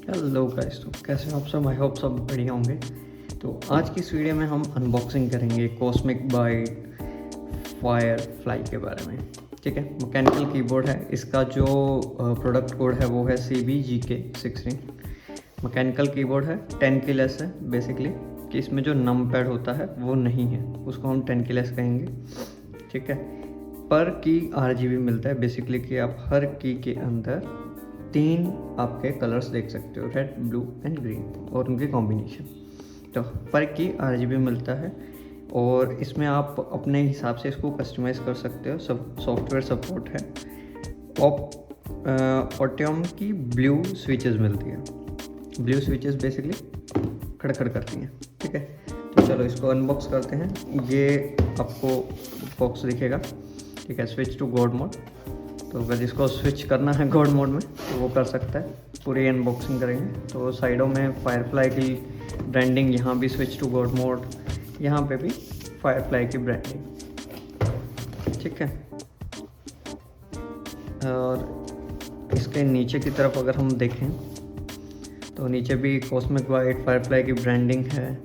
Hello guys, तो कैसे हो आप सब? आई होप सब बढ़िया होंगे। तो आज की इस वीडियो में हम अनबॉक्सिंग करेंगे कॉस्मिक बाइट फायर फ्लाई के बारे में। ठीक है, मैकेनिकल कीबोर्ड है। इसका जो प्रोडक्ट कोड है वो है CBGK16। मैकेनिकल कीबोर्ड है, 10 की लेस है बेसिकली, कि इसमें जो नम पैड होता है वो नहीं है, उसको हम 10 की लेस कहेंगे। ठीक है, पर की RGB मिलता है बेसिकली, कि आप हर की के अंदर 3 आपके कलर्स देख सकते हो, रेड, ब्लू एंड ग्रीन, और उनके कॉम्बिनेशन। तो पर की RGB मिलता है, और इसमें आप अपने हिसाब से इसको कस्टमाइज़ कर सकते हो। सब सॉफ्टवेयर सपोर्ट है। ऑटियम की ब्लू स्विचेस मिलती है। ब्लू स्विचेस बेसिकली खड़खड़ करती हैं। ठीक है, तो चलो इसको अनबॉक्स करते हैं। ये आपको बॉक्स दिखेगा। ठीक है, स्विच टू गॉड मोड। तो अगर जिसको स्विच करना है गॉड मोड में तो वो कर सकता है। पूरी अनबॉक्सिंग करेंगे। तो साइडों में फायरफ्लाई की ब्रांडिंग, यहाँ भी स्विच टू गॉड मोड, यहाँ पे भी फायरफ्लाई की ब्रांडिंग। ठीक है, और इसके नीचे की तरफ अगर हम देखें तो नीचे भी कॉस्मिक बाइट फायरफ्लाई की ब्रांडिंग है,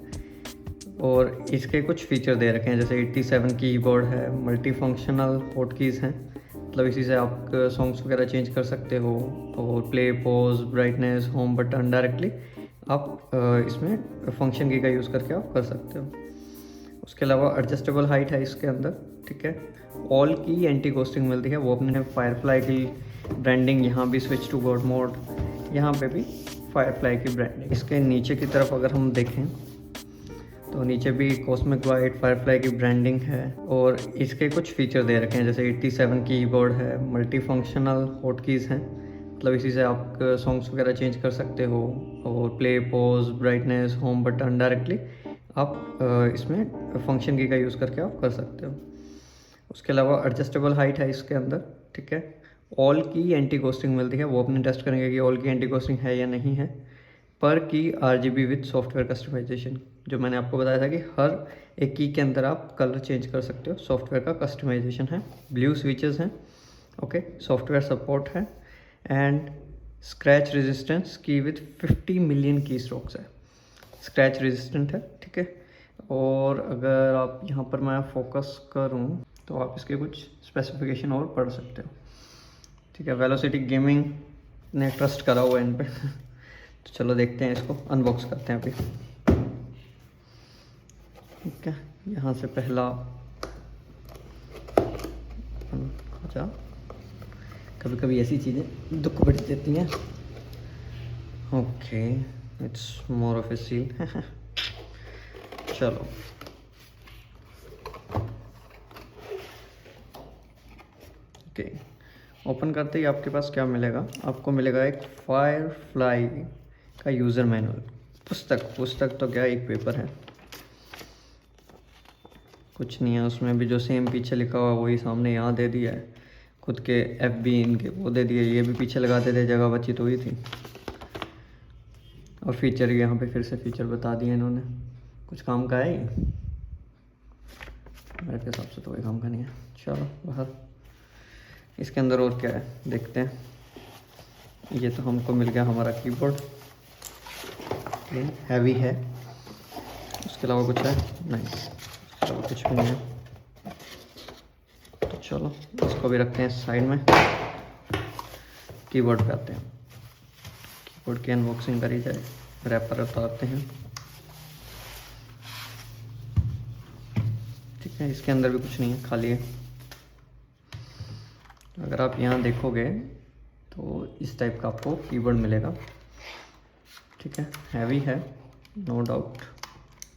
और इसके कुछ फीचर दे रखे हैं, जैसे 87 कीबोर्ड है, मल्टी फंक्शनल हॉट कीज़ हैं, मतलब इसी से आप सॉन्ग्स वगैरह चेंज कर सकते हो, और play, pause, brightness, home button directly आप इसमें फंक्शन की का यूज़ करके आप कर सकते हो। उसके अलावा एडजस्टेबल हाइट है इसके अंदर। ठीक है, ऑल की एंटी घोस्टिंग मिलती है, वो अपने फायरफ्लाई की ब्रांडिंग, यहाँ भी स्विच टू गॉड मोड, यहाँ पे भी फायरफ्लाई की ब्रांडिंग। इसके नीचे की तरफ अगर हम देखें तो नीचे भी कॉस्मिक बाइट फायरफ्लाई की ब्रांडिंग है, और इसके कुछ फीचर दे रखे हैं, जैसे 87 कीबोर्ड है, मल्टी फंक्शनल हॉट कीज़ हैं, मतलब इसी से आप सॉन्ग्स वगैरह चेंज कर सकते हो, और play, pause, brightness, home button directly आप इसमें फंक्शन की का यूज़ करके आप कर सकते हो। उसके अलावा एडजस्टेबल हाइट है इसके अंदर। ठीक है, ऑल की एंटी घोस्टिंग मिलती है, वो अपने टेस्ट करेंगे कि ऑल की एंटी घोस्टिंग है या नहीं है। पर की RGB विद सॉफ्टवेयर कस्टमाइजेशन, जो मैंने आपको बताया था कि हर एक की के अंदर आप कलर चेंज कर सकते हो, सॉफ्टवेयर का कस्टमाइजेशन है। ब्लू स्विचेस हैं। ओके, सॉफ्टवेयर सपोर्ट है, एंड स्क्रैच रेजिस्टेंस की विद 50 मिलियन की स्ट्रोक्स है, स्क्रैच रेजिस्टेंट है। ठीक है, और अगर आप यहाँ पर मैं फोकस करूँ तो आप इसके कुछ स्पेसिफिकेशन और पढ़ सकते हो। ठीक है, वेलोसिटी गेमिंग ने ट्रस्ट करा हुआ है इन पे। तो चलो देखते हैं, इसको अनबॉक्स करते हैं अभी। ठीक है, यहाँ से पहला अच्छा, कभी कभी ऐसी चीज़ें दुख बढ़ देती हैं। Okay, it's more of A seal. चलो, ओके, ओपन करते ही आपके पास क्या मिलेगा? आपको मिलेगा एक फायरफ्लाई का यूज़र मैनुअल, पुस्तक तो क्या, एक पेपर है, कुछ नहीं है उसमें भी। जो सेम पीछे लिखा हुआ वही सामने यहाँ दे दिया है, खुद के FB इनके वो दे दिए, ये भी पीछे लगाते थे, जगह बची तो ही थी। और फीचर यहाँ पे फिर से फीचर बता दिए इन्होंने। कुछ काम का है ये? मेरे हिसाब से तो कोई काम का नहीं है। चलो बाहर, इसके अंदर और क्या है देखते हैं। ये तो हमको मिल गया हमारा कीबोर्ड, हैवी है। उसके अलावा कुछ है नहीं, चलो कुछ भी नहीं है। तो चलो इसको भी रखते हैं साइड में, कीबोर्ड पे आते हैं। कीबोर्ड की अनबॉक्सिंग करी जाए, रैपर उतारते हैं। ठीक है, इसके अंदर भी कुछ नहीं है, खाली है। अगर आप यहाँ देखोगे तो इस टाइप का आपको कीबोर्ड मिलेगा। ठीक है, हैवी है नो डाउट,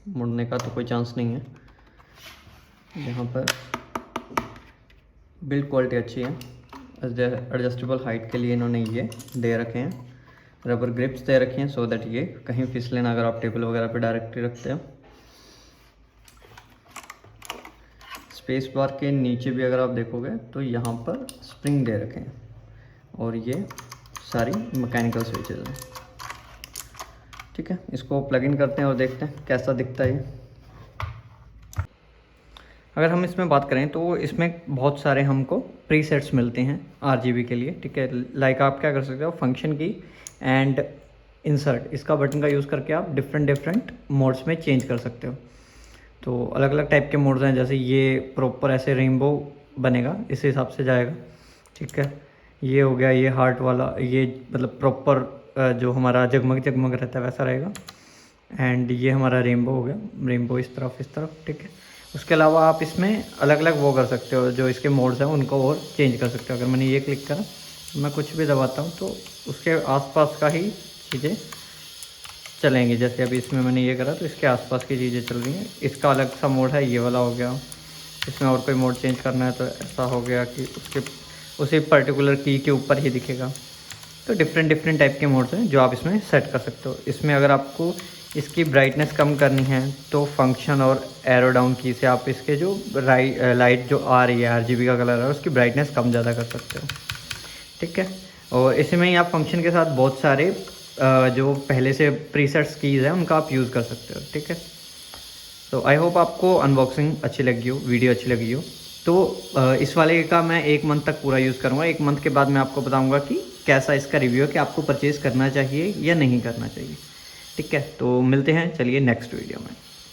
मुड़ने का तो कोई चांस नहीं है। यहाँ पर बिल्ड क्वालिटी अच्छी है। एडजस्टेबल हाइट के लिए इन्होंने ये दे रखे हैं, रबर ग्रिप्स दे रखी हैं, सो दैट ये कहीं फिसले ना अगर आप टेबल वगैरह पे डायरेक्टली रखते हो। स्पेस बार के नीचे भी अगर आप देखोगे तो यहाँ पर स्प्रिंग दे रखे हैं, और ये सारी मैकेनिकल स्विचेज हैं। ठीक है, इसको प्लग इन करते हैं और देखते हैं कैसा दिखता है ये। अगर हम इसमें बात करें तो इसमें बहुत सारे हमको प्रीसेट्स मिलते हैं RGB के लिए। ठीक है, लाइक आप क्या कर सकते हो, फंक्शन की एंड इंसर्ट, इसका बटन का यूज़ करके आप डिफरेंट मोड्स में चेंज कर सकते हो। तो अलग अलग टाइप के मोड्स हैं, जैसे ये प्रॉपर ऐसे रेनबो बनेगा, इस हिसाब से जाएगा, ठीक है। ये हो गया, ये हार्ट वाला, ये मतलब प्रॉपर जो हमारा जगमग जगमग रहता है वैसा रहेगा। एंड ये हमारा रेनबो हो गया, रेनबो इस तरफ, ठीक है। उसके अलावा आप इसमें अलग अलग वो कर सकते हो, जो इसके मोड्स हैं उनको और चेंज कर सकते हो। अगर मैंने ये क्लिक करा, मैं कुछ भी दबाता हूँ तो उसके आसपास का ही चीज़ें चलेंगी। जैसे अभी इसमें मैंने ये करा तो इसके आसपास की चीज़ें चल रही हैं। इसका अलग सा मोड है, ये वाला हो गया। इसमें और कोई मोड चेंज करना है तो ऐसा हो गया कि उसके उसी पर्टिकुलर की के ऊपर ही दिखेगा। तो डिफरेंट टाइप के मोड्स हैं जो आप इसमें सेट कर सकते हो। इसमें अगर आपको इसकी ब्राइटनेस कम करनी है तो फंक्शन और एरो डाउन की से आप इसके जो लाइट जो आ रही है RGB का कलर है उसकी ब्राइटनेस कम ज़्यादा कर सकते हो, ठीक है। और इसमें ही आप फंक्शन के साथ बहुत सारे जो पहले से प्रीसेट्स कीज़ हैं उनका आप यूज़ कर सकते हो, ठीक है। तो आई होप आपको अनबॉक्सिंग अच्छी लगी हो, वीडियो अच्छी लगी हो। तो इस वाले का मैं 1 मंथ तक पूरा यूज़ करूँगा। 1 मंथ के बाद मैं आपको बताऊँगा कि कैसा इसका रिव्यू है, कि आपको परचेज़ करना चाहिए या नहीं करना चाहिए, ठीक है। तो मिलते हैं, चलिए नेक्स्ट वीडियो में।